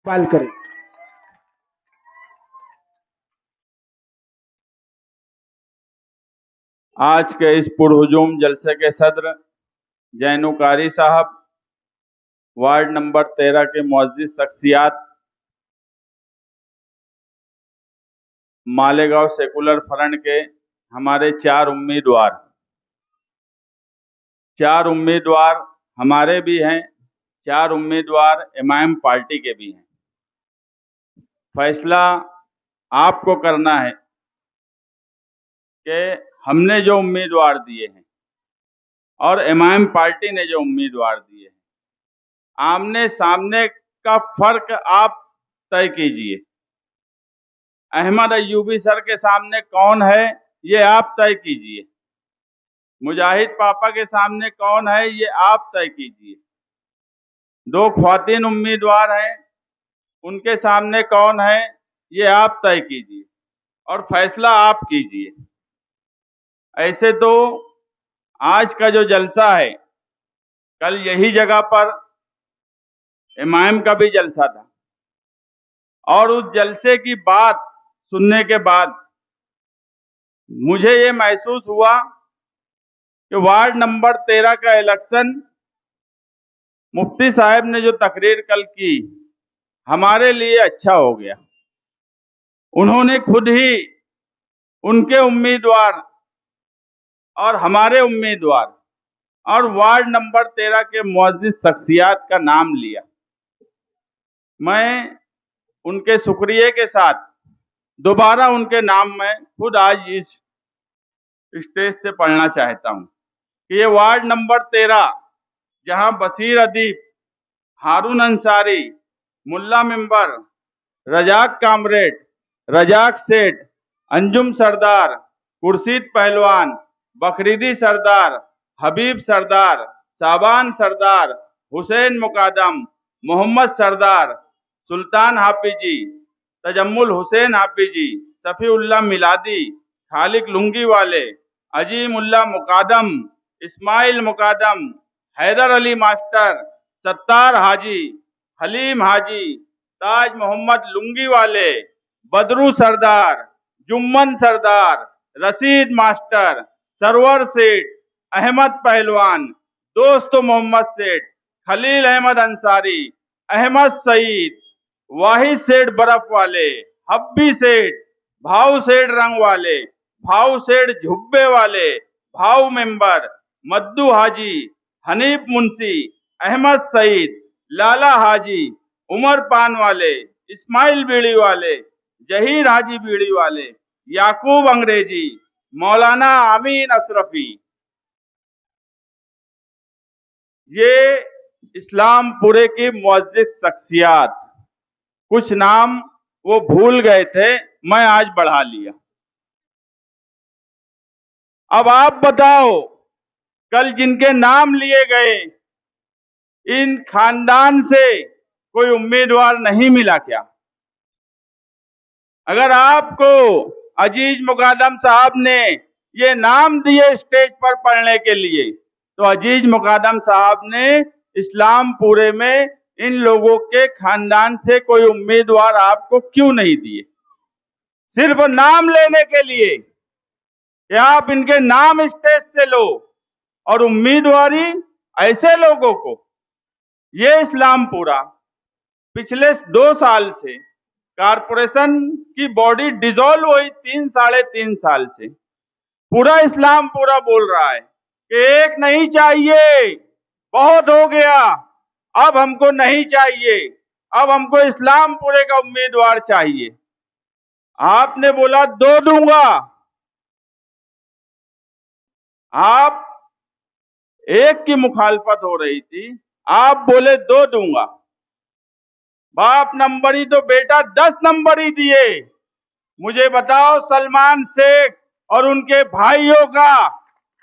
इस्तेमाल करें। आज के इस पुरहुजूम जलसे के सदर जैनू कारी साहब, वार्ड नंबर 13 के मुअज्जिज शख्सियात, मालेगांव सेकुलर फ्रंट के हमारे चार उम्मीदवार हमारे भी हैं, चार उम्मीदवार एमआईएम पार्टी के भी हैं। फैसला आपको करना है कि हमने जो उम्मीदवार दिए हैं और एमआईएम पार्टी ने जो उम्मीदवार दिए हैं, आमने सामने का फर्क आप तय कीजिए। अहमद अय्यूबी सर के सामने कौन है ये आप तय कीजिए, मुजाहिद पापा के सामने कौन है ये आप तय कीजिए। दो ख्वातीन उम्मीदवार हैं, उनके सामने कौन है ये आप तय कीजिए और फैसला आप कीजिए। ऐसे तो आज का जो जलसा है, कल यही जगह पर एमआईएम का भी जलसा था और उस जलसे की बात सुनने के बाद मुझे ये महसूस हुआ कि वार्ड नंबर 13 का इलेक्शन मुफ्ती साहब ने जो तकरीर कल की हमारे लिए अच्छा हो गया। उन्होंने खुद ही उनके उम्मीदवार और हमारे उम्मीदवार और वार्ड नंबर 13 के मुअज्जिज शख्सियात का नाम लिया। मैं उनके शुक्रिया के साथ दोबारा उनके नाम में खुद आज इस स्टेज से पढ़ना चाहता हूं कि ये वार्ड नंबर 13 जहां बशीर अदीब, हारून अंसारी, मुल्ला मिंबर, रजाक कामरेड, रजाक सेठ, अंजुम सरदार, खुर्शीद पहलवान, बखरीदी सरदार, हबीब सरदार, साबान सरदार, हुसैन मुकादम, मोहम्मद सरदार, सुल्तान हाफिजी, तजम्मुल हुसैन हाफिजी, सफ़ीउल्लाह मिलादी, खालिक लुंगी वाले, अजीमुल्लाह मुकादम, इस्माइल मुकादम, हैदर अली मास्टर, सत्तार हाजी, हलीम हाजी, ताज मोहम्मद लुंगी वाले, बदरू सरदार, जुम्मन सरदार, रशीद मास्टर, सरवर सेठ, अहमद पहलवान, दोस्त मोहम्मद सेठ, खलील अहमद अंसारी, अहमद सईद, वाहिद सेठ बर्फ वाले, हब्बी सेठ, भाव सेठ रंग वाले, भाव सेठ झुब्बे वाले, भाव मेंबर, मद्दू हाजी, हनीफ मुंशी, अहमद सईद, लाला हाजी, उमर पान वाले, इस्माइल बीड़ी वाले, जहीर हाजी बीड़ी वाले, याकूब अंग्रेजी, मौलाना आमीन अशरफी। ये इस्लामपुरे की मुअज्जिज शख्सियात, कुछ नाम वो भूल गए थे, मैं आज बढ़ा लिया। अब आप बताओ, कल जिनके नाम लिए गए, इन खानदान से कोई उम्मीदवार नहीं मिला क्या? अगर आपको अजीज मुकादम साहब ने ये नाम दिए स्टेज पर पढ़ने के लिए, तो अजीज मुकादम साहब ने इस्लामपुरे में इन लोगों के खानदान से कोई उम्मीदवार आपको क्यों नहीं दिए? सिर्फ नाम लेने के लिए कि आप इनके नाम स्टेज से लो और उम्मीदवारी ऐसे लोगों को। ये इस्लामपुरा पिछले 2 साल से कारपोरेशन की बॉडी डिसॉल्व हुई 3-3.5 साल से पूरा इस्लामपुरा बोल रहा है कि एक नहीं चाहिए, बहुत हो गया, अब हमको नहीं चाहिए, अब हमको इस्लामपुरे का उम्मीदवार चाहिए। आपने बोला 2 दूंगा, आप एक की मुखालफत हो रही थी, आप बोले 2 दूंगा। बाप नंबरी तो बेटा 10 नंबरी दिए। मुझे बताओ सलमान शेख और उनके भाइयों का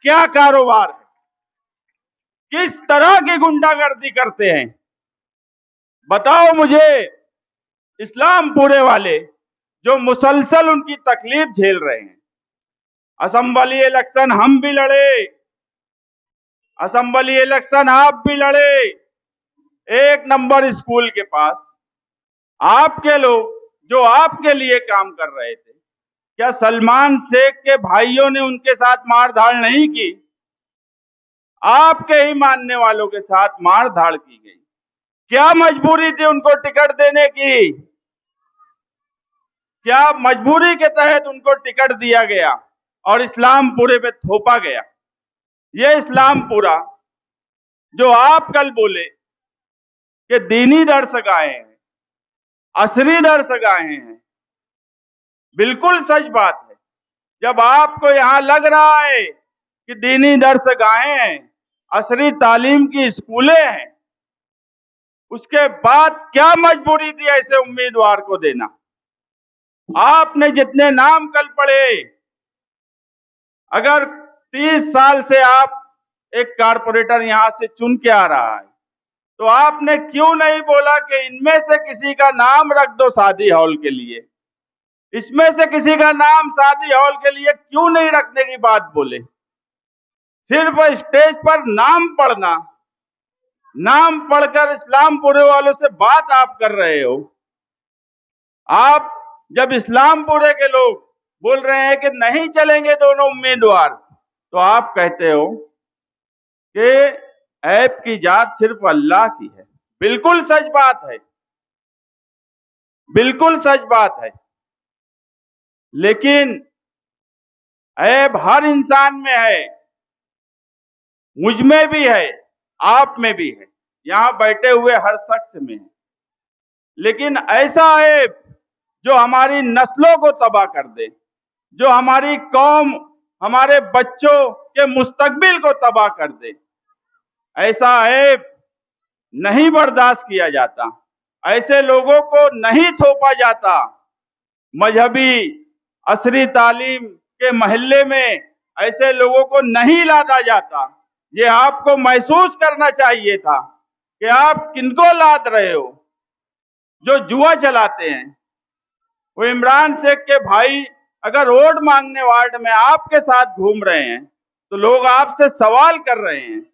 क्या कारोबार है, किस तरह की गुंडागर्दी करते हैं? बताओ मुझे। इस्लामपुरे वाले जो मुसलसल उनकी तकलीफ झेल रहे हैं। असेंबली इलेक्शन हम भी लड़े, असेंबली इलेक्शन आप भी लड़े, 1 नंबर स्कूल के पास आपके लोग जो आपके लिए काम कर रहे थे, क्या सलमान शेख के भाइयों ने उनके साथ मारधाड़ नहीं की? आपके ही मानने वालों के साथ मारधाड़ की गई। क्या मजबूरी थी उनको टिकट देने की? क्या मजबूरी के तहत उनको टिकट दिया गया और इस्लामपुरे पे थोपा गया? ये इस्लामपुरा जो आप कल बोले कि दीनी दर्श गाए हैं, असरी दर्श गाए हैं, बिल्कुल सच बात है। जब आपको यहां लग रहा है कि दीनी दर्स गाहें हैं, असरी तालीम की स्कूलें हैं, उसके बाद क्या मजबूरी थी ऐसे उम्मीदवार को देना? आपने जितने नाम कल पढ़े, अगर 30 साल से आप एक कारपोरेटर यहां से चुन के आ रहा है, तो आपने क्यों नहीं बोला कि इनमें से किसी का नाम रख दो शादी हॉल के लिए? इसमें से किसी का नाम शादी हॉल के लिए क्यों नहीं रखने की बात बोले? सिर्फ स्टेज पर नाम पढ़ना, नाम पढ़कर इस्लामपुरे वालों से बात आप कर रहे हो। आप जब इस्लामपुरे के लोग बोल रहे हैं कि नहीं चलेंगे दोनों उम्मीदवार, तो आप कहते हो कि ऐप की जात सिर्फ अल्लाह की है। बिल्कुल सच बात है, बिल्कुल सच बात है, लेकिन ऐब हर इंसान में है, मुझ में भी है, आप में भी है, यहां बैठे हुए हर शख्स में है। लेकिन ऐसा ऐब जो हमारी नस्लों को तबाह कर दे, जो हमारी कौम, हमारे बच्चों के मुस्तकबिल को तबाह कर दे, ऐसा ऐब नहीं बर्दाश्त किया जाता। ऐसे लोगों को नहीं थोपा जाता। मजहबी असरी तालीम के महल्ले में ऐसे लोगों को नहीं लादा जाता। ये आपको महसूस करना चाहिए था कि आप किनको लाद रहे हो। जो जुआ चलाते हैं, वो इमरान शेख के भाई अगर वोट मांगने वार्ड में आपके साथ घूम रहे हैं, तो लोग आपसे सवाल कर रहे हैं।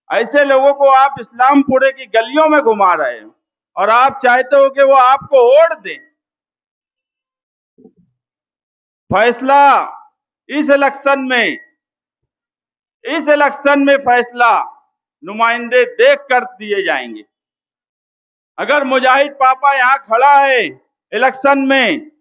ऐसे लोगों को आप इस्लामपुरे की गलियों में घुमा रहे हो और आप चाहते हो कि वो आपको वोट दें। फैसला इस इलेक्शन में फैसला नुमाइंदे देख कर दिए जाएंगे। अगर मुजाहिद पापा यहां खड़ा है इलेक्शन में,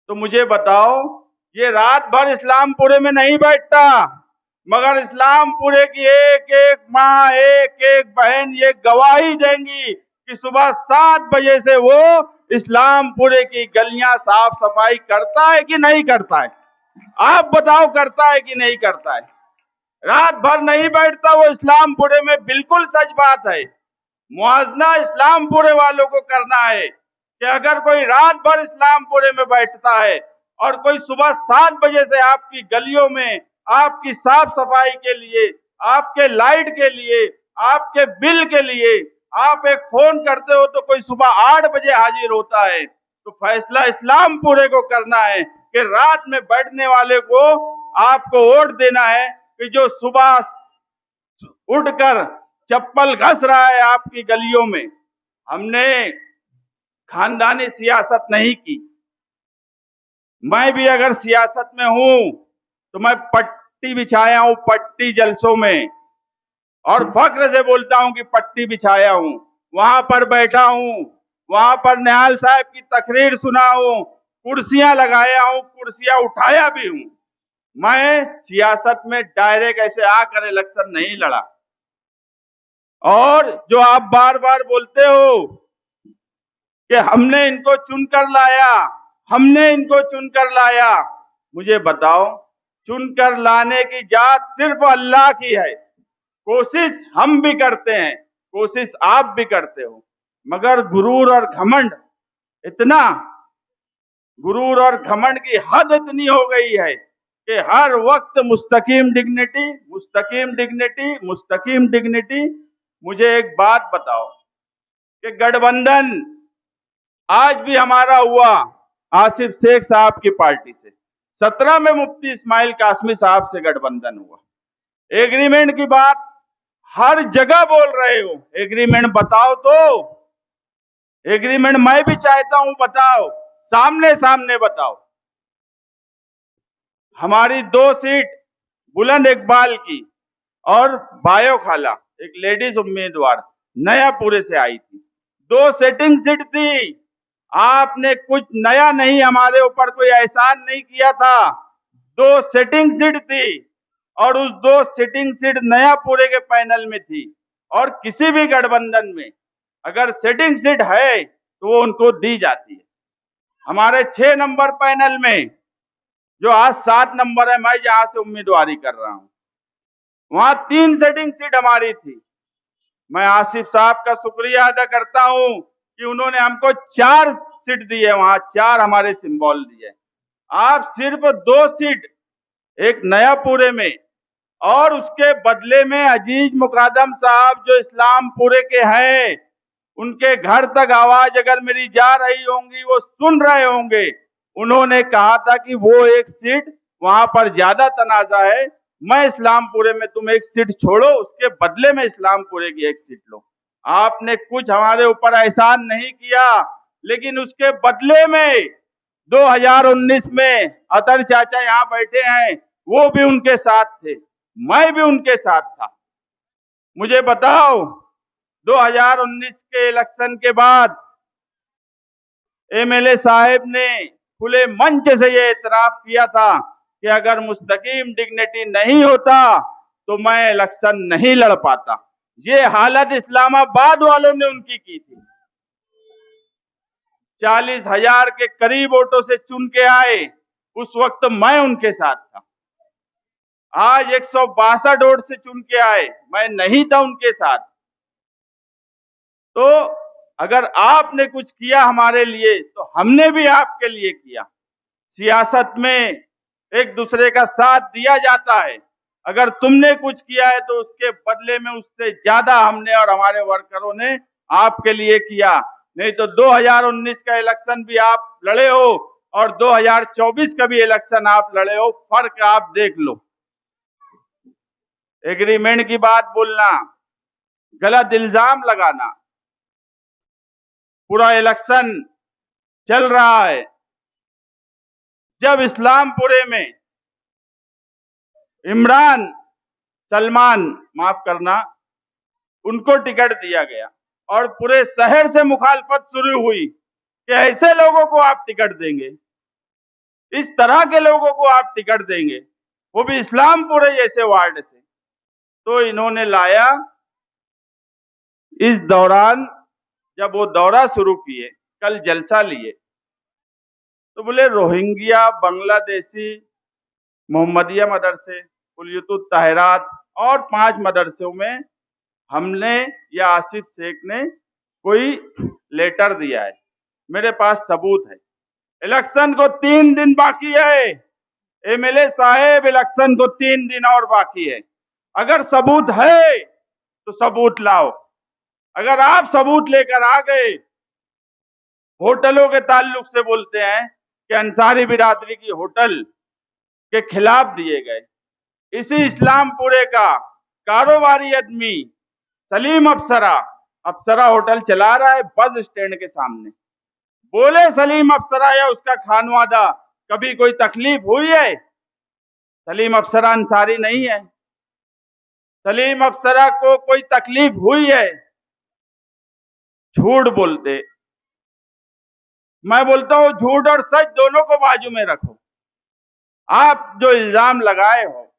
तो मुझे बताओ, ये रात भर इस्लामपुरे में नहीं बैठता, मगर इस्लामपुरे की एक एक माँ, एक एक बहन ये गवाही देंगी कि सुबह 7 बजे से वो इस्लामपुरे की गलियां साफ सफाई करता है कि नहीं करता है? आप बताओ, करता है कि नहीं करता है? रात भर नहीं बैठता वो इस्लामपुरे में, बिल्कुल सच बात है। मुआवजा इस्लामपुरे वालों को करना है कि अगर कोई रात भर इस्लामपुरे में बैठता है और कोई सुबह 7 बजे से आपकी गलियों में आपकी साफ सफाई के लिए, आपके लाइट के लिए, आपके बिल के लिए आप एक फोन करते हो तो कोई सुबह 8 बजे हाजिर होता है, तो फैसला इस्लामपुरे को करना है कि रात में बैठने वाले को आपको वोट देना है कि जो सुबह उठकर चप्पल घस रहा है आपकी गलियों में। हमने खानदानी सियासत नहीं की। मैं भी अगर सियासत में हूं तो मैं पट्टी बिछाया हूं, पट्टी जलसों में, और फख्र से बोलता हूं कि पट्टी बिछाया हूं, वहां पर बैठा हूं, वहां पर निहाल साहब की तकरीर सुना हूं, कुर्सियां लगाया हूं, कुर्सियां उठाया भी हूं। मैं सियासत में डायरेक्ट ऐसे आकर इलेक्शन नहीं लड़ा। और जो आप बार बार बोलते हो कि हमने इनको चुनकर लाया, हमने इनको चुनकर लाया, मुझे बताओ, चुनकर लाने की जात सिर्फ अल्लाह की है। कोशिश हम भी करते हैं, कोशिश आप भी करते हो, मगर गुरूर और घमंड इतना, गुरूर और घमंड की हद इतनी हो गई है कि हर वक्त मुस्तकीम डिग्निटी, मुस्तकीम डिग्निटी, मुस्तकीम डिग्निटी। मुझे एक बात बताओ कि गठबंधन आज भी हमारा हुआ आसिफ शेख साहब की पार्टी से, 17 में मुफ्ती इस्माइल कासमी साहब से गठबंधन हुआ। एग्रीमेंट की बात हर जगह बोल रहे हो, एग्रीमेंट बताओ तो। एग्रीमेंट मैं भी चाहता हूं, बताओ, सामने सामने बताओ। हमारी 2 सीट बुलंद इकबाल की और बायो खाला, एक लेडीज उम्मीदवार नयापुरे से आई थी, 2 सेटिंग सीट थी। आपने कुछ नया नहीं, हमारे ऊपर कोई एहसान नहीं किया था। 2 सेटिंग सीट थी और उस 2 सेटिंग सीट नयापुरे के पैनल में थी। और किसी भी गठबंधन में अगर सेटिंग सीट है तो वो उनको दी जाती है। हमारे 6 नंबर पैनल में, जो आज 7 नंबर है, मैं जहां से उम्मीदवारी कर रहा हूं, वहां 3 सेटिंग सीट हमारी थी। मैं आसिफ साहब का शुक्रिया अदा करता हूं कि उन्होंने हमको 4 सीट दी है, वहां 4 हमारे सिंबल दिए। आप सिर्फ 2 सीट, एक नयापुरे में और उसके बदले में अजीज मुकादम साहब जो इस्लामपुरे के हैं, उनके घर तक आवाज अगर मेरी जा रही होंगी, वो सुन रहे होंगे, उन्होंने कहा था कि वो एक सीट वहां पर ज्यादा तनाजा है, मैं इस्लामपुरे में तुम एक सीट छोड़ो, उसके बदले में इस्लामपुरे की एक सीट लो। आपने कुछ हमारे ऊपर एहसान नहीं किया, लेकिन उसके बदले में 2019 में अतर चाचा यहाँ बैठे हैं, वो भी उनके साथ थे, मैं भी उनके साथ था। मुझे बताओ, 2019 के इलेक्शन के बाद एमएलए साहब ने खुले मंच से ये इतराफ किया था कि अगर मुस्तकीम डिग्निटी नहीं होता तो मैं इलेक्शन नहीं लड़ पाता। ये हालत इस्लामाबाद वालों ने उनकी की थी। 40,000 के करीब वोटों से चुन के आए, उस वक्त मैं उनके साथ था। आज 162 वोट से चुन के आए, मैं नहीं था उनके साथ। तो अगर आपने कुछ किया हमारे लिए तो हमने भी आपके लिए किया। सियासत में एक दूसरे का साथ दिया जाता है, अगर तुमने कुछ किया है तो उसके बदले में उससे ज्यादा हमने और हमारे वर्करों ने आपके लिए किया। नहीं तो 2019 का इलेक्शन भी आप लड़े हो और 2024 का भी इलेक्शन आप लड़े हो, फर्क आप देख लो। एग्रीमेंट की बात बोलना, गलत इल्जाम लगाना, पूरा इलेक्शन चल रहा है। जब इस्लामपुरे में इमरान सलमान, माफ करना, उनको टिकट दिया गया और पूरे शहर से मुखालफत शुरू हुई कि ऐसे लोगों को आप टिकट देंगे, इस तरह के लोगों को आप टिकट देंगे, वो भी इस्लामपुरे जैसे वार्ड से। तो इन्होंने लाया, इस दौरान जब वो दौरा शुरू किए, कल जलसा लिए, तो बोले रोहिंग्या, बांग्लादेशी, मोहम्मदिया मदरसे, कुलियतुत ताहिरात और 5 मदरसों में हमने या आसिफ शेख ने कोई लेटर दिया है। मेरे पास सबूत है। इलेक्शन को 3 दिन बाकी है एमएलए साहेब, इलेक्शन को 3 दिन और बाकी है। अगर सबूत है तो सबूत लाओ। अगर आप सबूत लेकर आ गए, होटलों के ताल्लुक से बोलते हैं कि अंसारी बिरादरी की होटल के खिलाफ दिए गए। इसी इस्लामपुरे का कारोबारी आदमी सलीम अप्सरा होटल चला रहा है बस स्टैंड के सामने। बोले सलीम अप्सरा या उसका खानवादा कभी कोई तकलीफ हुई है? सलीम अप्सरा अंसारी नहीं है। सलीम अप्सरा को कोई तकलीफ हुई है? झूठ बोलते। मैं बोलता हूं झूठ और सच दोनों को बाजू में रखो। आप जो इल्जाम लगाए हो,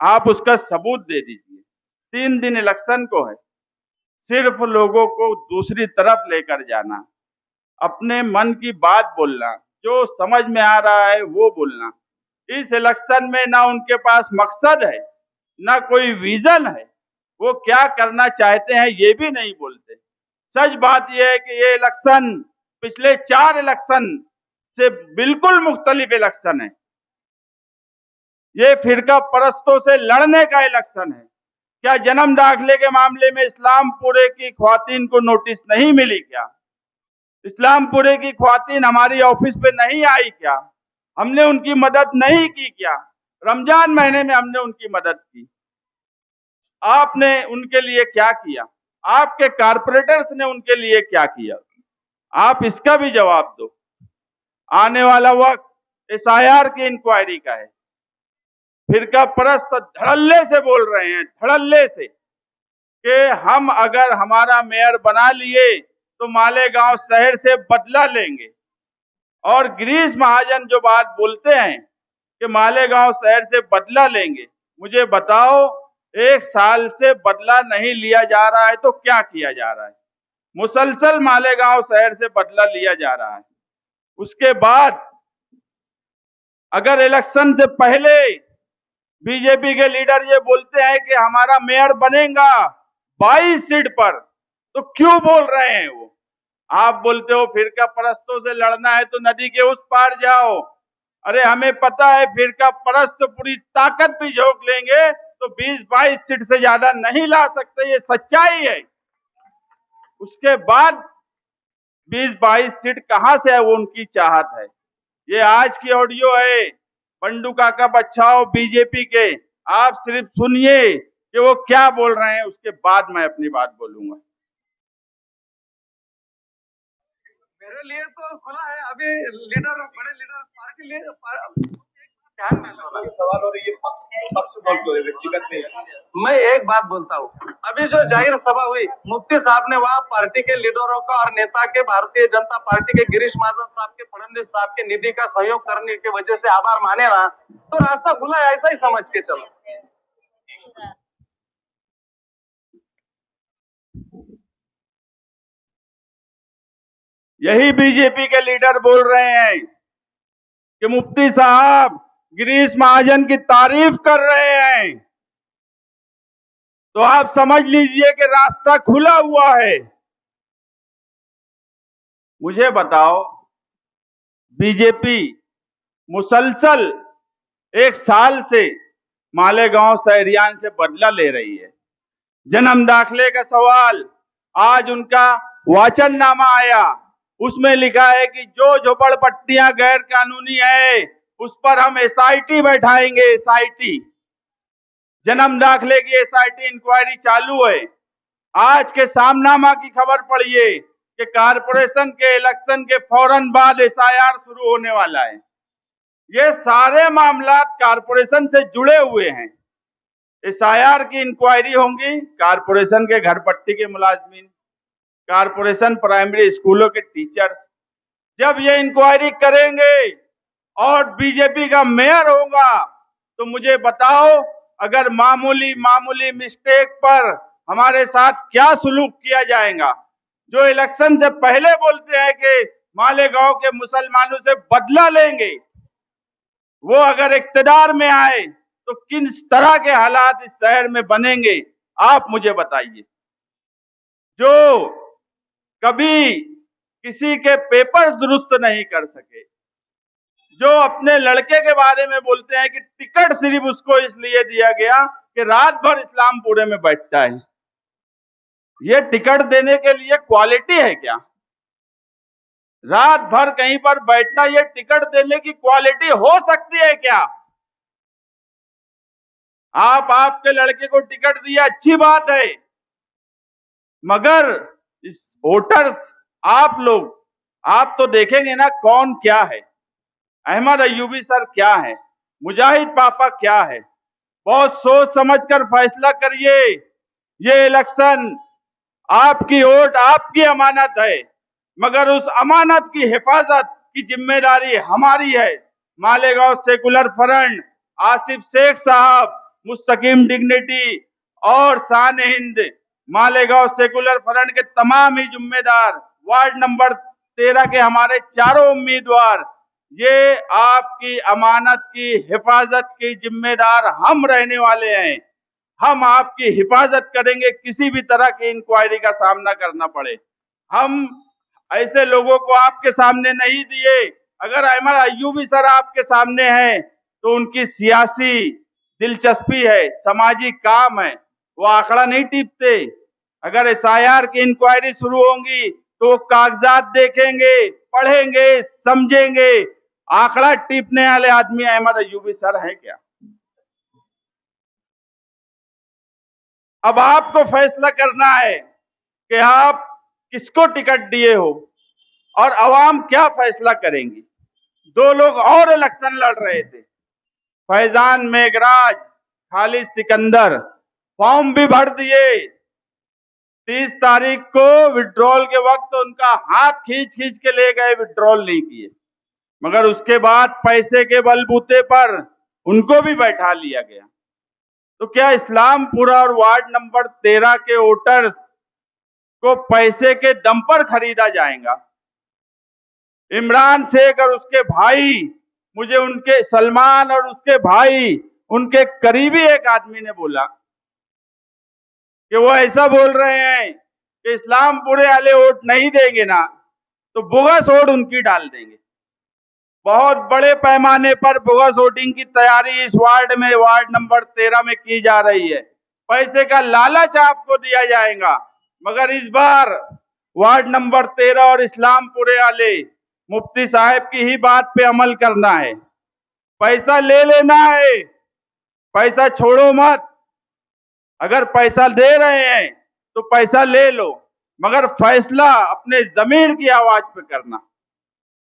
आप उसका सबूत दे दीजिए। 3 दिन इलेक्शन को है, सिर्फ लोगों को दूसरी तरफ लेकर जाना, अपने मन की बात बोलना, जो समझ में आ रहा है वो बोलना। इस इलेक्शन में ना उनके पास मकसद है, ना कोई विजन है, वो क्या करना चाहते हैं ये भी नहीं बोलते। सच बात यह है कि ये इलेक्शन पिछले 4 इलेक्शन से बिल्कुल मुख्तलिफ इलेक्शन है। ये फिरका परस्तों से लड़ने का इलेक्शन है। क्या जन्म दाखिले के मामले में इस्लामपुरे की ख्वातीन को नोटिस नहीं मिली क्या? इस्लामपुरे की ख्वातीन हमारी ऑफिस पे नहीं आई क्या? हमने उनकी मदद नहीं की क्या? रमजान महीने में हमने उनकी मदद की। आपने उनके लिए क्या किया? आपके कारपोरेटर्स ने उनके लिए क्या किया? आप इसका भी जवाब दो। आने वाला वक्त एसआईआर की इंक्वायरी का है। फिरका परस्त धड़ल्ले से बोल रहे हैं, धड़ल्ले से, कि हम अगर हमारा मेयर बना लिए तो मालेगांव शहर से बदला लेंगे। और गिरीश महाजन जो बात बोलते हैं कि मालेगांव शहर से बदला लेंगे, मुझे बताओ, 1 साल से बदला नहीं लिया जा रहा है तो क्या किया जा रहा है? मुसलसल मालेगांव शहर से बदला लिया जा रहा है। उसके बाद अगर इलेक्शन से पहले बीजेपी के लीडर ये बोलते हैं कि हमारा मेयर बनेगा 22 सीट पर, तो क्यों बोल रहे हैं वो? आप बोलते हो फिरका परस्तों से लड़ना है तो नदी के उस पार जाओ। अरे हमें पता है फिरका परस्त तो पूरी ताकत भी झोंक लेंगे तो 20-22 सीट से ज्यादा नहीं ला सकते, ये सच्चाई है। उसके बाद 20-22 सीट कहां से है, वो उनकी चाहत है। ये आज की ऑडियो है पंडू काका बच्चाओ बीजेपी के, आप सिर्फ सुनिए कि वो क्या बोल रहे हैं, उसके बाद मैं अपनी बात बोलूंगा। मेरे लिए तो खुला है, अभी लीडर, बड़े लीडर, पार्टी लीडर ध्यान में लो। सवाल और ये पक्ष बोलते हैं, व्यक्तिगत नहीं। मैं एक बात बोलता हूँ, अभी जो जाहिर सभा हुई, मुफ्ती साहब ने वहाँ पार्टी के लीडरों का और नेता के, भारतीय जनता पार्टी के गिरीश महाजन साहब के, फडणवीस साहब के निधि का सहयोग करने की वजह से आभार माने ना, तो रास्ता खुला है, ऐसा ही समझ के चलो। यही बीजेपी के लीडर बोल रहे हैं कि मुफ्ती साहब गिरीश महाजन की तारीफ कर रहे हैं, तो आप समझ लीजिए कि रास्ता खुला हुआ है। मुझे बताओ, बीजेपी मुसलसल 1 साल से मालेगांव शहरियान से बदला ले रही है। जन्म दाखिले का सवाल, आज उनका वाचननामा आया, उसमें लिखा है कि जो झोपड़पट्टियां गैर कानूनी है उस पर हम एसआईटी बैठाएंगे, एसआईटी। जन्म दाखिले की एसआईटी इंक्वायरी चालू है। आज के सामनामा की खबर पढ़िए कि कारपोरेशन के इलेक्शन के फौरन बाद एसआईआर शुरू होने वाला है। ये सारे मामला कारपोरेशन से जुड़े हुए हैं। एसआईआर की इंक्वायरी होंगी, कारपोरेशन के घर पट्टी के मुलाजमीन, कारपोरेशन प्राइमरी स्कूलों के टीचर्स, जब ये इंक्वायरी करेंगे और बीजेपी का मेयर होगा तो मुझे बताओ, अगर मामूली मिस्टेक पर हमारे साथ क्या सुलूक किया जाएगा। जो इलेक्शन से पहले बोलते हैं कि मालेगांव के मुसलमानों से बदला लेंगे, वो अगर इक्तदार में आए तो किस तरह के हालात इस शहर में बनेंगे, आप मुझे बताइए। जो कभी किसी के पेपर्स दुरुस्त नहीं कर सके, जो अपने लड़के के बारे में बोलते हैं कि टिकट सिर्फ उसको इसलिए दिया गया कि रात भर इस्लामपुरे में बैठता है, ये टिकट देने के लिए क्वालिटी है क्या? रात भर कहीं पर बैठना ये टिकट देने की क्वालिटी हो सकती है क्या? आपके लड़के को टिकट दिया, अच्छी बात है, मगर इस वोटर्स, आप लोग, आप तो देखेंगे ना कौन क्या है। अहमद अयूबी सर क्या है, मुजाहिद पापा क्या है। बहुत सोच समझकर फैसला करिए। ये इलेक्शन आपकी वोट आपकी अमानत है, मगर उस अमानत की हिफाजत की जिम्मेदारी हमारी है। मालेगांव सेकुलर फ्रंट, आसिफ शेख साहब, मुस्तकीम डिग्निटी और शान हिंद, मालेगांव सेकुलर फ्रंट के तमाम ही जिम्मेदार, वार्ड नंबर 13 के हमारे चारों उम्मीदवार, ये आपकी अमानत की हिफाजत की जिम्मेदार हम रहने वाले हैं। हम आपकी हिफाजत करेंगे, किसी भी तरह की इंक्वायरी का सामना करना पड़े। हम ऐसे लोगों को आपके सामने नहीं दिए। अगर अहमद अयूबी सर आपके सामने हैं तो उनकी सियासी दिलचस्पी है, सामाजिक काम है, वो आंकड़ा नहीं टीपते। अगर एसआईआर की इंक्वायरी शुरू होंगी तो कागजात देखेंगे, पढ़ेंगे, समझेंगे। आंकड़ा टीपने वाले आदमी अहमद अयूबी सर है क्या? अब आपको फैसला करना है कि आप किसको टिकट दिए हो। और अवाम क्या फैसला करेंगी। दो लोग और इलेक्शन लड़ रहे थे, फैजान मेघराज, खालिद सिकंदर, फॉर्म भी भर दिए। 30 तारीख को विड्रॉल के वक्त उनका हाथ खींच खींच के ले गए, विड्रॉल नहीं किए, मगर उसके बाद पैसे के बलबूते पर उनको भी बैठा लिया गया। तो क्या इस्लामपुरा और वार्ड नंबर 13 के वोटर्स को पैसे के दम पर खरीदा जाएगा? इमरान शेख और उसके भाई, मुझे उनके सलमान और उसके भाई, उनके करीबी एक आदमी ने बोला कि वो ऐसा बोल रहे हैं कि इस्लामपुरे वाले वोट नहीं देंगे ना तो बोगस वोट उनकी डाल देंगे। बहुत बड़े पैमाने पर बोगस वोटिंग की तैयारी इस वार्ड में, वार्ड नंबर 13 में की जा रही है। पैसे का लालच आपको दिया जाएगा, मगर इस बार वार्ड नंबर 13 और इस्लामपुरे वाले मुफ्ती साहब की ही बात पे अमल करना है। पैसा ले लेना है, पैसा छोड़ो मत। अगर पैसा दे रहे हैं तो पैसा ले लो, मगर फैसला अपने जमीन की आवाज पे करना।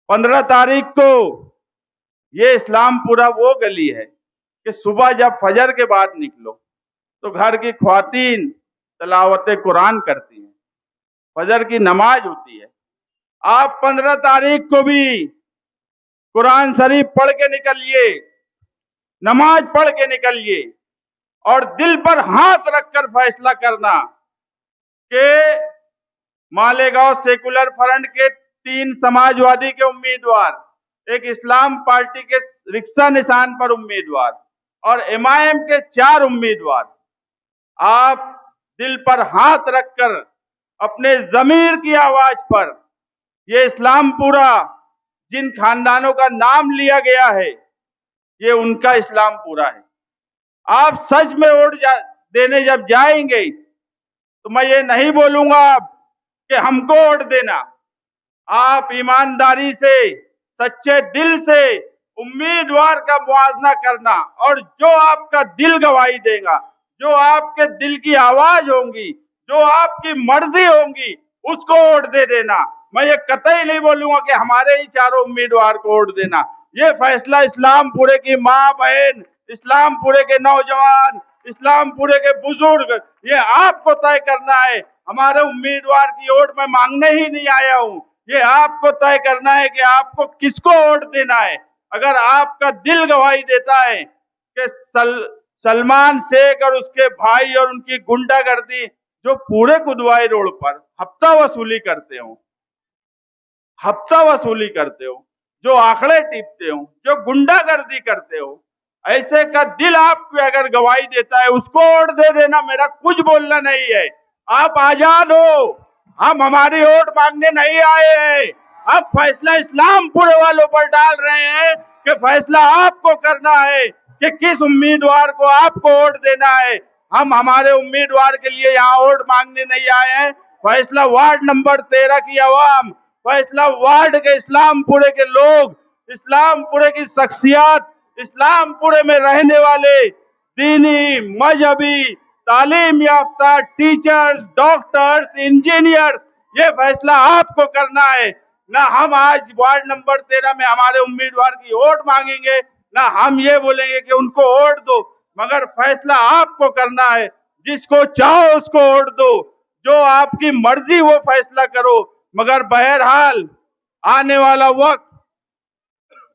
15 तारीख को ये इस्लामपुरा वो गली है कि सुबह जब फजर के बाद निकलो तो घर की ख्वातीन तलावत कुरान करती हैं, फजर की नमाज होती है। आप 15 तारीख को भी कुरान शरीफ पढ़ के निकलिए, नमाज पढ़ के निकलिए और दिल पर हाथ रखकर फैसला करना कि मालेगांव सेकुलर फ्रंट के 3 समाजवादी के उम्मीदवार, एक इस्लाम पार्टी के रिक्शा निशान पर उम्मीदवार और एमआईएम के 4 उम्मीदवार, आप दिल पर हाथ रखकर अपने जमीर की आवाज पर, ये इस्लामपुरा जिन खानदानों का नाम लिया गया है ये उनका इस्लामपुरा है। आप सच में वोट देने जब जाएंगे तो मैं ये नहीं बोलूंगा कि हमको वोट देना। आप ईमानदारी से, सच्चे दिल से उम्मीदवार का मुआवजा करना और जो आपका दिल गवाही देगा, जो आपके दिल की आवाज होंगी, जो आपकी मर्जी होंगी, उसको वोट दे देना। मैं ये कतई नहीं बोलूंगा कि हमारे ही 4 उम्मीदवार को वोट देना। ये फैसला इस्लामपुरे की माँ बहन, इस्लामपुरे के नौजवान, इस्लामपुरे के बुजुर्ग, ये आपको तय करना है। हमारे उम्मीदवार की वोट मैं मांगने ही नहीं आया हूँ, ये आपको तय करना है कि आपको किसको वोट देना है। अगर आपका दिल गवाही देता है कि सलमान शेख और उसके भाई और उनकी गुंडागर्दी जो पूरे कुदवाई रोड पर हफ्ता वसूली करते हो, जो आंकड़े टीपते हो, जो गुंडागर्दी करते हो, ऐसे का दिल आपको अगर गवाही देता है उसको वोट दे देना। मेरा कुछ बोलना नहीं है, आप आजाद हो। हम हमारी वोट मांगने नहीं आए हैं, हम फैसला इस्लामपुरे वालों पर डाल रहे हैं कि फैसला आपको करना है कि किस उम्मीदवार को आपको वोट देना है। हम हमारे उम्मीदवार के लिए यहाँ वोट मांगने नहीं आए हैं। फैसला वार्ड नंबर 13 की आवाम, फैसला वार्ड के इस्लामपुरे के लोग, इस्लामपुरे की शख्सियत, इस्लामपुरे में रहने वाले दीनी, मजहबी, तालीम याफ्ता टीचर्स, डॉक्टर्स, इंजीनियर्स, ये फैसला आपको करना है। ना हम आज वार्ड नंबर 13 में हमारे उम्मीदवार की वोट मांगेंगे, ना हम ये बोलेंगे कि उनको वोट दो, मगर फैसला आपको करना है। जिसको चाहो उसको वोट दो, जो आपकी मर्जी वो फैसला करो, मगर बहरहाल आने वाला वक्त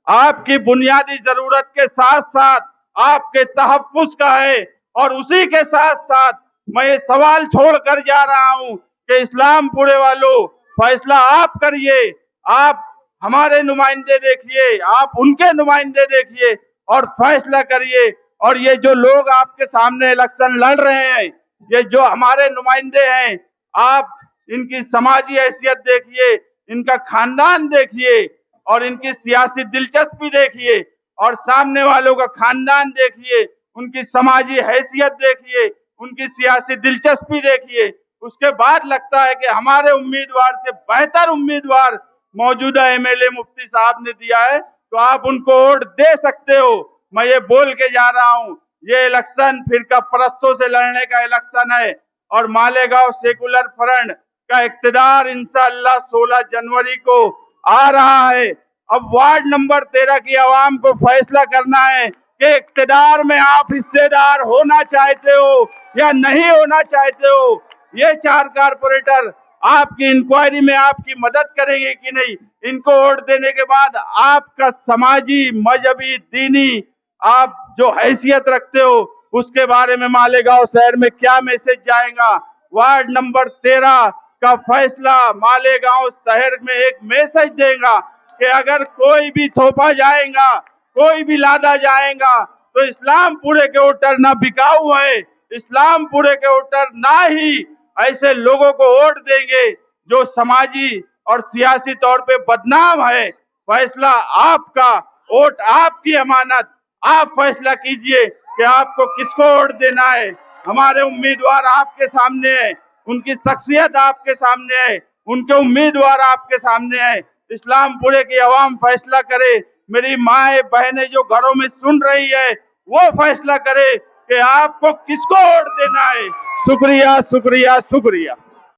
आपकी बुनियादी जरूरत के साथ साथ आपके तहफ्फुज का है। और उसी के साथ साथ मैं ये सवाल छोड़कर जा रहा हूं कि इस्लामपुरे वालों, फैसला आप करिए, आप हमारे नुमाइंदे देखिए, आप उनके नुमाइंदे देखिए और फैसला करिए। और ये जो लोग आपके सामने इलेक्शन लड़ रहे हैं, ये जो हमारे नुमाइंदे हैं, आप इनकी समाजी हैसियत देखिए, इनका खानदान देखिए और इनकी सियासी दिलचस्पी देखिए और सामने वालों का खानदान देखिए, उनकी समाजी हैसियत देखिए, उनकी सियासी दिलचस्पी देखिए। उसके बाद लगता है कि हमारे उम्मीदवार से बेहतर उम्मीदवार मौजूदा एमएलए मुफ्ती साहब ने दिया है, तो आप उनको वोट दे सकते हो। मैं ये बोल के जा रहा हूँ, ये इलेक्शन फिरका परस्तों से लड़ने का इलेक्शन है और मालेगांव सेकुलर फ्रंट का इक्तदार इंशाअल्लाह 16 जनवरी को आ रहा है। अब वार्ड नंबर 13 की आवाम को फैसला करना है कि इक्तदार में आप हिस्सेदार होना चाहते हो या नहीं होना चाहते हो। ये 4 कारपोरेटर आपकी इंक्वायरी में आपकी मदद करेंगे कि नहीं। इनको वोट देने के बाद आपका समाजी, मजहबी, दीनी आप जो हैसियत रखते हो उसके बारे में मालेगांव शहर में क्या मैसेज जाएगा। वार्ड नंबर 13 का फैसला मालेगांव शहर में एक मैसेज देगा कि अगर कोई भी थोपा जाएगा, कोई भी लादा जाएगा तो इस्लामपुरे के वोटर ना बिकाऊ है, इस्लामपुरे के वोटर ना ही ऐसे लोगों को वोट देंगे जो समाजी और सियासी तौर पे बदनाम है। फैसला आपका, वोट आपकी अमानत, आप फैसला कीजिए कि आपको किसको वोट देना है। हमारे उम्मीदवार आपके सामने है, उनकी शख्सियत आपके सामने है, उनके उम्मीदवार आपके सामने है। इस्लामपुरे की आवाम फैसला करे। मेरी माए बहनें जो घरों में सुन रही है वो फैसला करे कि आपको किसको वोट देना है। शुक्रिया, शुक्रिया, शुक्रिया।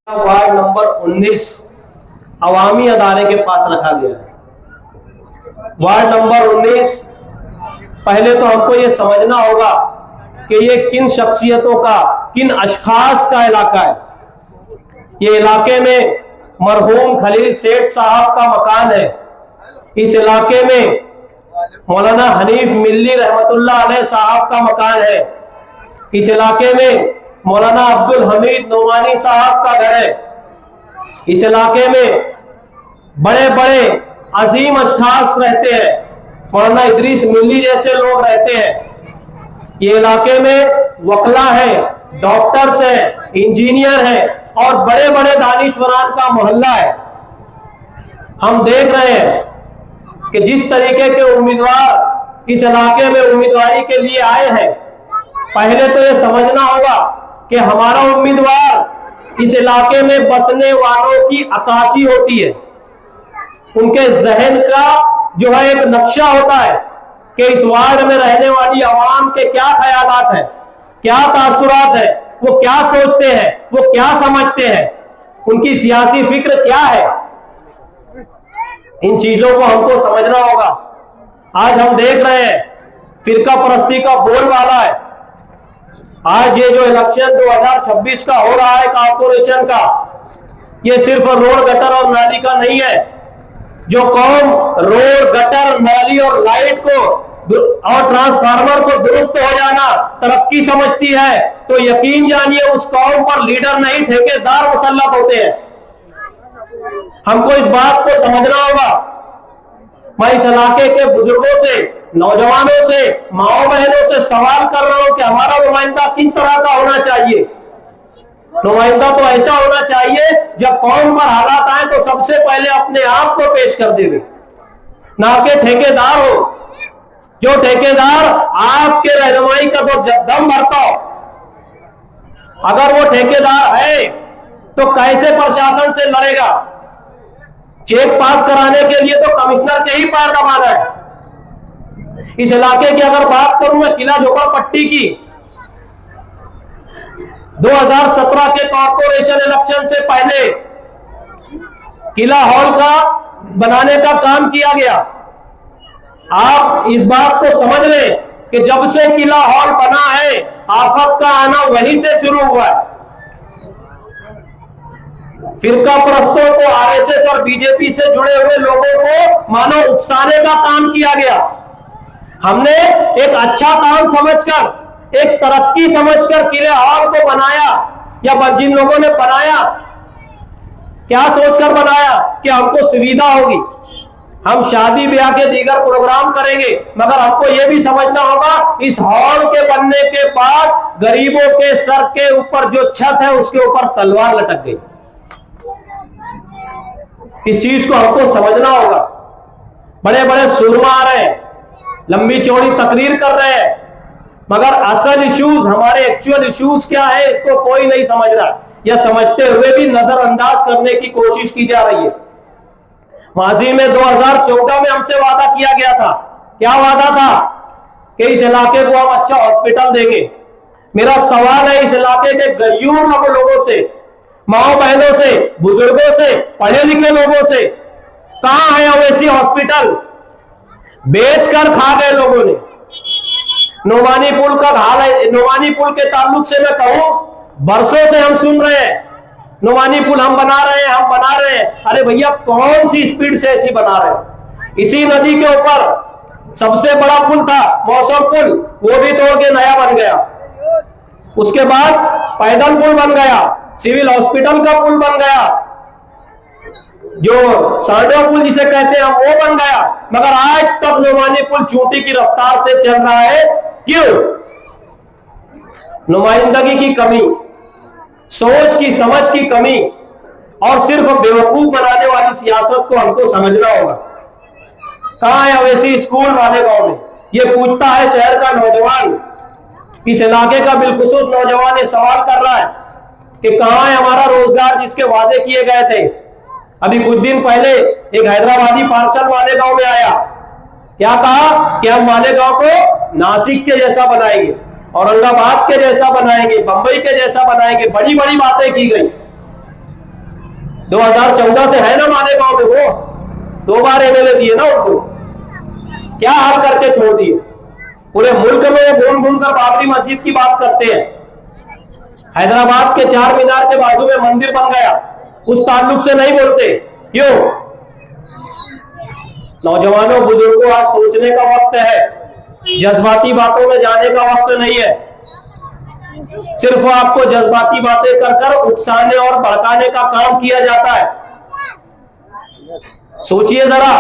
वार्ड नंबर 19 अवामी अदारे के पास रखा गया है। वार्ड नंबर 19 पहले तो हमको ये समझना होगा कि ये किन शख्सियतों का, किन अशखास का इलाका है। ये इलाके में मरहूम खलील सेठ साहब का मकान है। इस इलाके में मौलाना हनीफ मिल्ली रहमतुल्लाह अलैह साहब का मकान है। इस इलाके में मौलाना अब्दुल हमीद नोमानी साहब का घर है। इस इलाके में बड़े बड़े अजीम अशखास रहते हैं, मौलाना इदरीस मिल्ली जैसे लोग रहते हैं। ये इलाके में वकला है, डॉक्टर्स हैं, इंजीनियर हैं और बड़े बड़े दानिशवरान का मोहल्ला है। हम देख रहे हैं कि जिस तरीके के उम्मीदवार इस इलाके में उम्मीदवारी के लिए आए हैं, पहले तो ये समझना होगा कि हमारा उम्मीदवार इस इलाके में बसने वालों की अक्कासी होती है। उनके जहन का जो है एक नक्शा होता है कि इस वार्ड में रहने वाली आवाम के क्या ख्यालात हैं, क्या तासुरात है, वो क्या सोचते हैं, वो क्या समझते हैं, उनकी सियासी फिक्र क्या है। इन चीजों को हमको समझना होगा। आज हम देख रहे हैं फिरका परस्ती का बोलबाला है। आज ये जो इलेक्शन 2026 का हो रहा है कॉर्पोरेशन का, ये सिर्फ रोड, गटर और नाली का नहीं है। जो कौम रोड, गटर, नाली और लाइट को और ट्रांसफार्मर को दुरुस्त हो जाना तरक्की समझती है, तो यकीन जानिए उस कौम पर लीडर नहीं ठेकेदार मुसल्लत होते हैं। हमको इस बात को समझना होगा। मैं इस इलाके के बुजुर्गों से, नौजवानों से, माओ बहनों से सवाल कर रहा हूं कि हमारा नुमाइंदा किस तरह का होना चाहिए। नुमाइंदा तो ऐसा होना चाहिए जब कौम पर हालात आए तो सबसे पहले अपने आप को पेश कर देवे, ना कि ठेकेदार हो। जो ठेकेदार आपके रहनुमाई का तो दम भरता हो, अगर वो ठेकेदार है तो कैसे प्रशासन से लड़ेगा। चेक पास कराने के लिए तो कमिश्नर के ही पैर दबाना है। इस इलाके की अगर बात करूं मैं किला झोपड़पट्टी की, 2017 के कॉर्पोरेशन इलेक्शन से पहले किला हॉल का बनाने का काम किया गया। आप इस बात को समझ लें कि जब से किला हॉल बना है आफत का आना वहीं से शुरू हुआ है। फिरका परस्तों को, आरएसएस और बीजेपी से जुड़े हुए लोगों को मानो उकसाने का काम किया गया। हमने एक अच्छा काम समझकर, एक तरक्की समझकर किले हॉल को बनाया, या जिन लोगों ने बनाया क्या सोचकर बनाया कि हमको सुविधा होगी, हम शादी ब्याह के दीगर प्रोग्राम करेंगे। मगर हमको यह भी समझना होगा इस हॉल के बनने के बाद गरीबों के सर के ऊपर जो छत है उसके ऊपर तलवार लटक गई। इस चीज को हमको समझना होगा। बड़े बड़े सुरमा आ रहे हैं, लंबी चौड़ी तकरीर कर रहे हैं, मगर असल इश्यूज, हमारे एक्चुअल इश्यूज क्या है इसको कोई नहीं समझ रहा, या समझते हुए भी नजरअंदाज करने की कोशिश की जा रही है। माजी में 2014 में हमसे वादा किया गया था। क्या वादा था? कि इस इलाके को हम अच्छा हॉस्पिटल देंगे। मेरा सवाल है इस इलाके के गरीब लोगों से, माओ बहनों से, बुजुर्गों से, पढ़े लिखे लोगों से। कहां है ओवैसी हॉस्पिटल? बेचकर खा गए लोगों ने। नोमानी पुल का हाल है, नोमानी पुल के ताल्लुक से मैं कहूं, बरसों से हम सुन रहे हैं नोमानी पुल हम बना रहे हैं, हम बना रहे हैं। अरे भैया, कौन सी स्पीड से ऐसी बना रहे हैं? इसी नदी के ऊपर सबसे बड़ा पुल था मौसम पुल, वो भी तोड़ के नया बन गया। उसके बाद पैदल पुल बन गया, सिविल हॉस्पिटल का पुल बन गया, जो सार्डो पुल जिसे कहते हैं वो बन गया। मगर आज तक नोमानी पुल चूंटी की रफ्तार से चल रहा है। क्यों? नुमाइंदगी की कमी, सोच की, समझ की कमी और सिर्फ बेवकूफ बनाने वाली सियासत को हमको समझना होगा। कहां है अवैसी स्कूल वाले गांव में? ये पूछता है शहर का नौजवान, इस इलाके का बिलखुसूस नौजवान ये सवाल कर रहा है कि कहां है हमारा रोजगार जिसके वादे किए गए थे। अभी कुछ दिन पहले एक हैदराबादी पार्सल मालेगांव में आया, क्या कहा कि हम मालेगांव को नासिक के जैसा बनाएंगे, औरंगाबाद के जैसा बनाएंगे, बंबई के जैसा बनाएंगे। बड़ी बड़ी बातें की गई। 2014 से है ना मालेगांव में, वो 2 बार एमएलए दिए ना उनको, क्या हाल करके छोड़ दिए। पूरे मुल्क में घूम घूम कर बाबरी मस्जिद की बात करते हैं। हैदराबाद के 4 मीनार के बाजू में मंदिर बन गया, उस ताल्लुक से नहीं बोलते। क्यों? नौजवानों, बुजुर्गों, आज सोचने का वक्त है, जज्बाती बातों में जाने का वक्त नहीं है। सिर्फ आपको जज्बाती बातें कर कर उकसाने और भड़काने का काम किया जाता है। सोचिए जरा,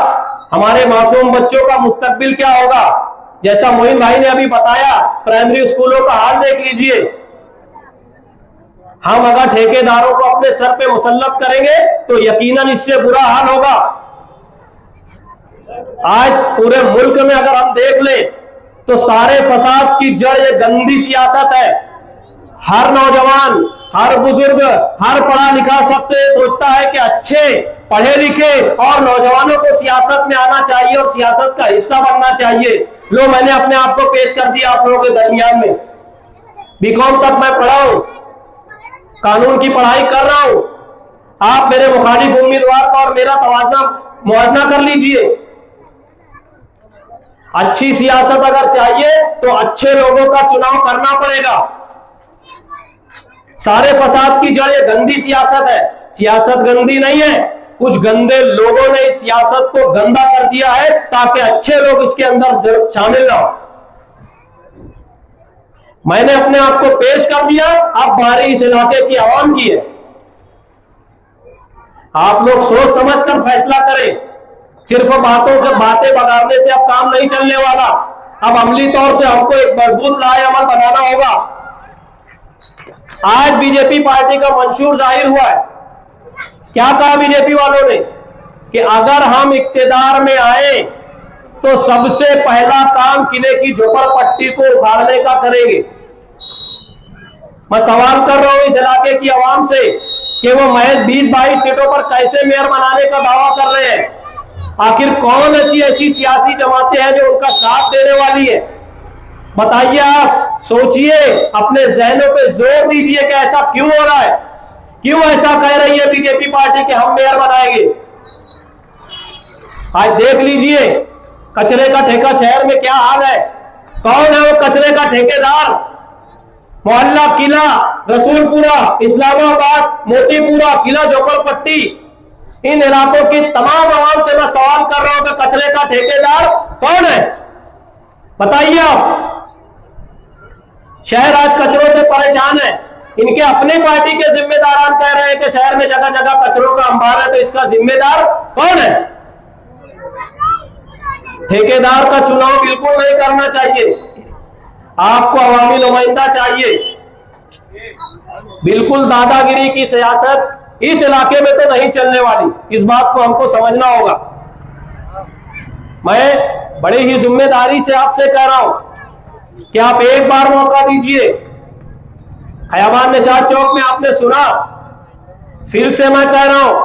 हमारे मासूम बच्चों का मुस्तकबिल क्या होगा। जैसा मोइन भाई ने अभी बताया, प्राइमरी स्कूलों का हाल देख लीजिए। हम अगर ठेकेदारों को अपने सर पे मुसल्लत करेंगे तो यकीनन इससे बुरा हाल होगा। आज पूरे मुल्क में अगर हम देख लें तो सारे फसाद की जड़ ये गंदी सियासत है। हर नौजवान, हर बुजुर्ग, हर पढ़ा लिखा सबसे सोचता है कि अच्छे पढ़े लिखे और नौजवानों को सियासत में आना चाहिए और सियासत का हिस्सा बनना चाहिए। लो, मैंने अपने आप को पेश कर दिया आप लोगों के दरमियान में। बीकॉम तक मैं पढ़ा हूं, कानून की पढ़ाई कर रहा हूं। आप मेरे मुखालिफ उम्मीदवार का और मेरा मुआवजा कर लीजिए। अच्छी सियासत अगर चाहिए तो अच्छे लोगों का चुनाव करना पड़ेगा। सारे फसाद की जड़ ये गंदी सियासत है। सियासत गंदी नहीं है, कुछ गंदे लोगों ने इस सियासत को गंदा कर दिया है ताकि अच्छे लोग इसके अंदर शामिल ना हो। मैंने अपने आप को पेश कर दिया, अब बारी इस इलाके की आवाम की है। आप लोग सोच समझ कर फैसला करें। सिर्फ बातें बगाड़ने से अब काम नहीं चलने वाला। अब अमली तौर से हमको एक मजबूत राय अमल बनाना होगा। आज बीजेपी पार्टी का मंशूर जाहिर हुआ है। क्या कहा बीजेपी वालों ने कि अगर हम इक्तिदार में आए तो सबसे पहला काम किले की झोपड़पट्टी को उखाड़ने का करेंगे। मैं सवाल कर रहा हूं इस इलाके की आवाम से कि वो महज 20-22 सीटों पर कैसे मेयर बनाने का दावा कर रहे हैं। आखिर कौन ऐसी सियासी जमातें हैं जो उनका साथ देने वाली है? बताइए, आप सोचिए, अपने जहनों पे जोर दीजिए कि ऐसा क्यों हो रहा है, क्यों ऐसा कह रही है बीजेपी पार्टी कि हम मेयर बनाएंगे। आज देख लीजिए कचरे का ठेका शहर में क्या हाल है। कौन है वो कचरे का ठेकेदार? मोहल्ला किला, रसूलपुरा, इस्लामाबाद, मोतीपुरा, किला झोपड़पट्टी, इन इलाकों की तमाम आवाम से मैं सवाल कर रहा हूं कि कचरे का ठेकेदार कौन है? बताइए आप। शहर आज कचरों से परेशान है। इनके अपने पार्टी के जिम्मेदारान कह रहे हैं कि शहर में जगह जगह कचरों का अंबार है, तो इसका जिम्मेदार कौन है? ठेकेदार का चुनाव बिल्कुल नहीं करना चाहिए। आपको अवामी नुमाइंदा चाहिए। बिल्कुल दादागिरी की सियासत इस इलाके में तो नहीं चलने वाली। इस बात को हमको समझना होगा। मैं बड़ी ही जिम्मेदारी से आपसे कह रहा हूं कि आप एक बार मौका दीजिए। खयाबान निशात चौक में आपने सुना, फिर से मैं कह रहा हूं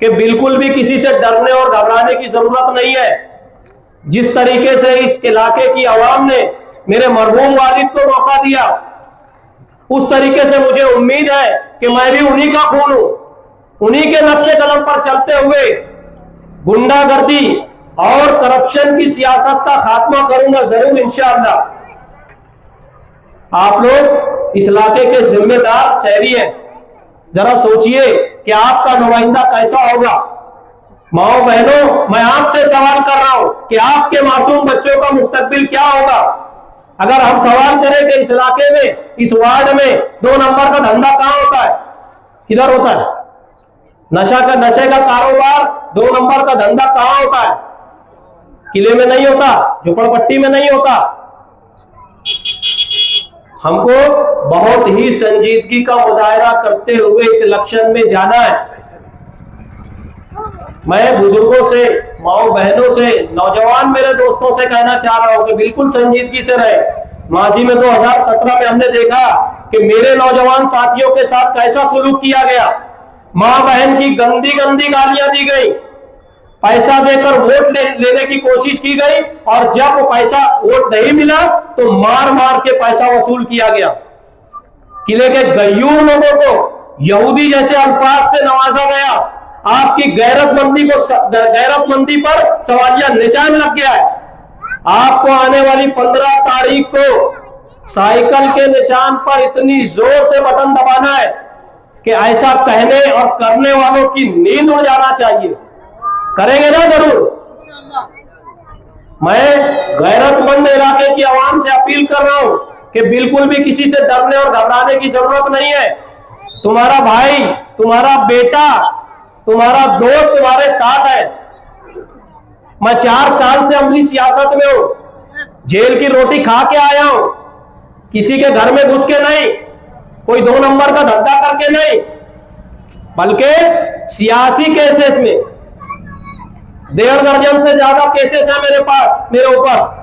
कि बिल्कुल भी किसी से डरने और घबराने की जरूरत नहीं है। जिस तरीके से इस इलाके की आवाम ने मेरे मरहूम वालिद को मौका दिया, उस तरीके से मुझे उम्मीद है कि मैं भी उन्हीं का खून हूं, उन्हीं के नक्शे कदम पर चलते हुए गुंडागर्दी और करप्शन की सियासत का खात्मा करूंगा जरूर इंशाअल्लाह। आप लोग इस इलाके के जिम्मेदार शहरी हैं, जरा सोचिए कि आपका नुमाइंदा कैसा होगा। माओ बहनों, मैं आपसे सवाल कर रहा हूं कि आपके मासूम बच्चों का मुस्तकबिल क्या होगा। अगर हम सवाल करें कि इस इलाके में, इस वार्ड में 2 नंबर का धंधा कहां होता है, किधर होता है? नशे का कारोबार 2 नंबर का धंधा कहां होता है? किले में नहीं होता, झोपड़पट्टी में नहीं होता। हमको बहुत ही संजीदगी का मुजाहरा करते हुए इस इलेक्शन में जाना है। मैं बुजुर्गों से, माओ बहनों से, नौजवान मेरे दोस्तों से कहना चाह रहा हूं कि बिल्कुल संजीदगी से रहे। माजी में 2017 में हमने देखा कि मेरे नौजवान साथियों के साथ कैसा सुलूक किया गया। मां बहन की गंदी गंदी गालियां दी गई, पैसा देकर वोट लेने की कोशिश की गई, और जब पैसा वोट नहीं मिला तो मार मार के पैसा वसूल किया गया। किले के गयूर लोगों को यहूदी जैसे अल्फाज से नवाजा गया। आपकी गैरतमंदी पर सवालिया निशान लग गया है। आपको आने वाली 15 तारीख को साइकिल के निशान पर इतनी जोर से बटन दबाना है कि ऐसा कहने और करने वालों की नींद उड़ जाना चाहिए। करेंगे ना जरूर। मैं गैरतमंद इलाके की आवाम से अपील कर रहा हूं कि बिल्कुल भी किसी से डरने और घबराने की जरूरत नहीं है। तुम्हारा भाई, तुम्हारा बेटा, तुम्हारा दोस्त तुम्हारे साथ है। मैं 4 साल से अमली सियासत में हूं, जेल की रोटी खा के आया हूं, किसी के घर में घुस के नहीं, कोई 2 नंबर का धंधा करके नहीं, बल्कि सियासी केसेस में 1.5 दर्जन से ज्यादा केसेस है मेरे पास, मेरे ऊपर।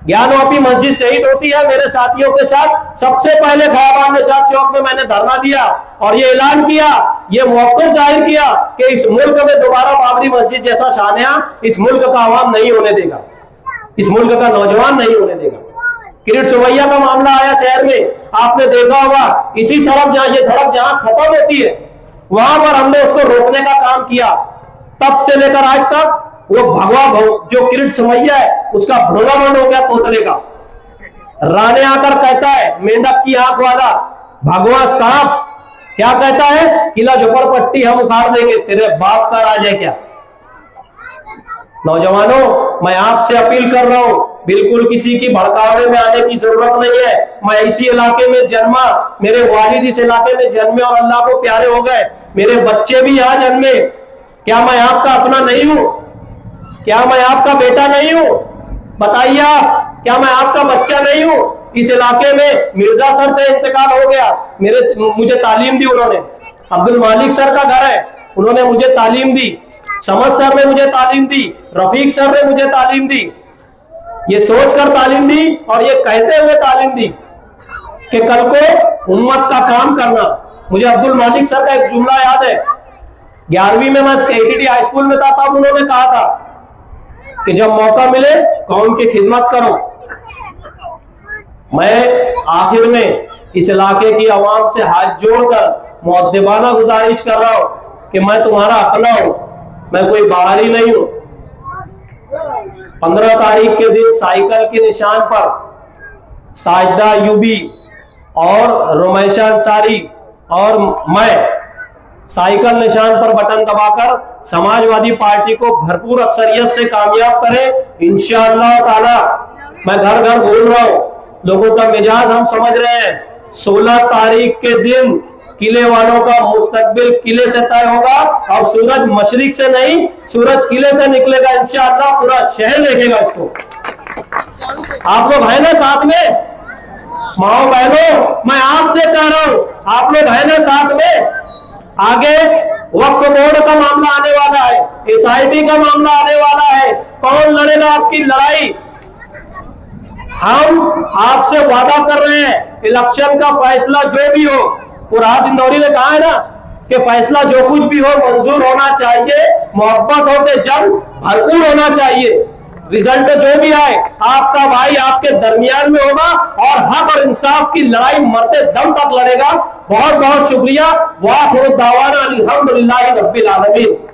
ज्ञानवापी मस्जिद शहीद होती है मेरे साथियों के साथ, सबसे पहले खयाबान निशात चौक में मैंने धरना दिया और ये ऐलान किया, ये मौक़िफ़ जाहिर किया कि इस मुल्क में दोबारा बाबरी मस्जिद जैसा सानिया इस मुल्क का आवाम नहीं होने देगा, इस मुल्क का नौजवान नहीं होने देगा। किरीट सोमैया का मामला आया शहर में, आपने देखा होगा, इसी सड़क जहां खत्म होती है वहां पर हमने उसको रोकने का काम किया। तब से लेकर आज तक वो भगवा जो किरीट सोमैया है उसका भोला बंद हो गया तोतले का। राणे आकर कहता है, मेंढक की आंख वाला भगवा सांप क्या कहता है, किला झोपड़पट्टी हम उखाड़ देंगे, तेरे बाप का राज है क्या? नौजवानों, मैं आपसे अपील कर रहा हूं, बिल्कुल किसी की भड़कावे में आने की जरूरत नहीं है। मैं इसी इलाके में जन्मा, मेरे वालिद इस इलाके में जन्मे और अल्लाह को प्यारे हो गए, मेरे बच्चे भी यहाँ जन्मे। क्या मैं आपका अपना नहीं हूं? क्या मैं आपका बेटा नहीं हूं? बताइए आप, क्या मैं आपका बच्चा नहीं हूं? इस इलाके में मिर्जा सर का इंतकाल हो गया, मुझे तालीम दी उन्होंने। अब्दुल मालिक सर का घर है, उन्होंने मुझे तालीम दी। समद सर ने मुझे तालीम दी, रफीक सर ने मुझे तालीम दी। ये सोचकर तालीम दी और ये कहते हुए तालीम दी कि कल को उम्मत का काम करना। मुझे अब्दुल मालिक सर का एक जुमला याद है, 11वीं में मैं ATT हाई स्कूल में था, तब उन्होंने कहा था कि जब मौका मिले कौम की खिदमत करो। मैं आखिर में इस इलाके की आवाम से हाथ जोड़कर मुअद्दिबाना गुजारिश कर रहा हूं कि मैं तुम्हारा अपना हूं, मैं कोई बाहरी नहीं हूं। 15 तारीख के दिन साइकिल के निशान पर साजिदा यूबी और रुमैशा अंसारी और मैं साइकिल निशान पर बटन दबाकर समाजवादी पार्टी को भरपूर अक्सरियत से कामयाब करें इंशाअल्लाह ताला। मैं घर घर घूम रहा हूं, लोगों का मिजाज हम समझ रहे हैं। 16 तारीख के दिन किले वालों का मुस्तकबिल किले से तय होगा और सूरज मशरिक से नहीं, सूरज किले से निकलेगा इंशाअल्लाह। पूरा शहर देखेगा इसको। आप लोग है ना साथ में? माओ बहनों, मैं आपसे कह रहा हूं, आप लोग है ना साथ में? आगे वक्फ बोर्ड का मामला आने वाला है, SIT का मामला आने वाला है, कौन लड़ेगा आपकी लड़ाई? हम आपसे वादा कर रहे हैं, इलेक्शन का फैसला जो भी हो, फरहाद इंदौरी ने कहा है ना कि फैसला जो कुछ भी हो मंजूर होना चाहिए, मोहब्बत हो के जंग भरपूर होना चाहिए। रिजल्ट जो भी आए आपका भाई आपके दरमियान में होगा और हक और इंसाफ की लड़ाई मरते दम तक लड़ेगा। बहुत बहुत शुक्रिया। वाखिर दावाना अल्हम्दुलिल्लाहि रब्बिल आलमीन।